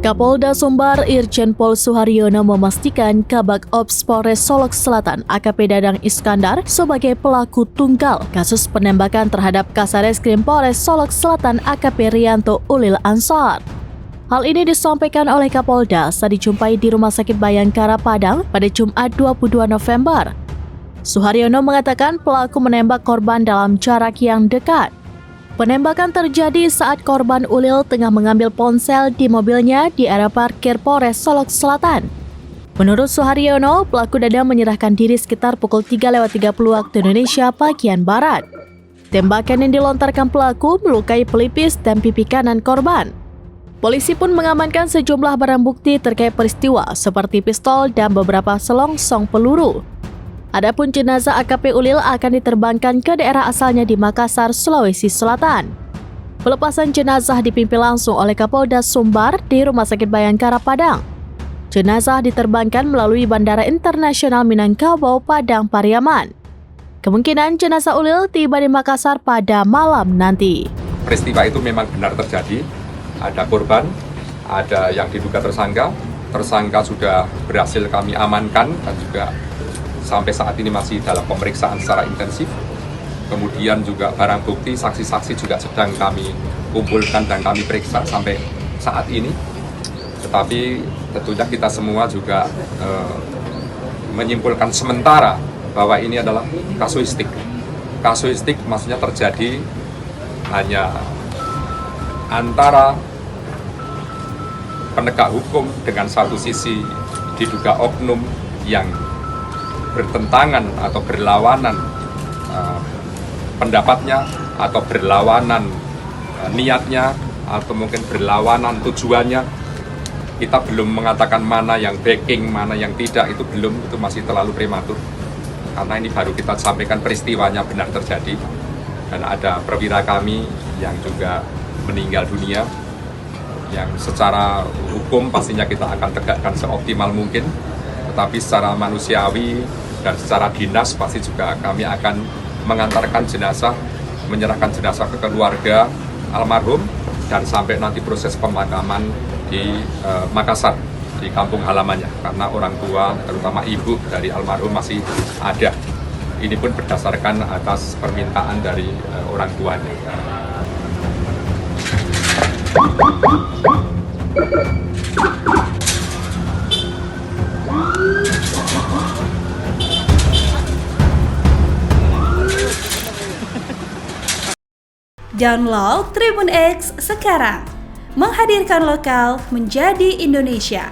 Kapolda Sumbar Irjen Pol Suharyono memastikan Kabag Ops Polres Solok Selatan AKP Dadang Iskandar sebagai pelaku tunggal kasus penembakan terhadap Kasareskrim Polres Solok Selatan AKP Rianto Ulil Ansar. Hal ini disampaikan oleh Kapolda saat dijumpai di Rumah Sakit Bayangkara Padang pada Jumat 22 November. Suharyono mengatakan pelaku menembak korban dalam jarak yang dekat. Penembakan terjadi saat korban Ulil tengah mengambil ponsel di mobilnya di area parkir Polres Solok Selatan. Menurut Suharyono, pelaku Dadang menyerahkan diri sekitar pukul 3:30 waktu Indonesia bagian Barat. Tembakan yang dilontarkan pelaku melukai pelipis dan pipi kanan korban. Polisi pun mengamankan sejumlah barang bukti terkait peristiwa seperti pistol dan beberapa selongsong peluru. Adapun jenazah AKP Ulil akan diterbangkan ke daerah asalnya di Makassar, Sulawesi Selatan. Pelepasan jenazah dipimpin langsung oleh Kapolda Sumbar di Rumah Sakit Bayangkara Padang. Jenazah diterbangkan melalui Bandara Internasional Minangkabau Padang Pariaman. Kemungkinan jenazah Ulil tiba di Makassar pada malam nanti. Peristiwa itu memang benar terjadi. Ada korban, ada yang diduga tersangka. Tersangka sudah berhasil kami amankan dan juga sampai saat ini masih dalam pemeriksaan secara intensif. Kemudian juga barang bukti, saksi-saksi juga sedang kami kumpulkan dan kami periksa sampai saat ini. Tetapi tentunya kita semua juga menyimpulkan sementara bahwa ini adalah kasuistik. Kasuistik maksudnya terjadi hanya antara penegak hukum dengan satu sisi diduga oknum yang bertentangan atau berlawanan pendapatnya atau berlawanan niatnya atau mungkin berlawanan tujuannya. Kita belum mengatakan mana yang backing, mana yang tidak, itu belum, itu masih terlalu prematur karena ini baru kita sampaikan peristiwanya benar terjadi dan ada perwira kami yang juga meninggal dunia yang secara hukum pastinya kita akan tegakkan seoptimal mungkin, tetapi secara manusiawi dan secara dinas pasti juga kami akan mengantarkan jenazah, menyerahkan jenazah ke keluarga almarhum dan sampai nanti proses pemakaman di Makassar, di kampung halamannya, karena orang tua terutama ibu dari almarhum masih ada. Ini pun berdasarkan atas permintaan dari orang tuanya. Download Tribun X sekarang, menghadirkan lokal menjadi Indonesia.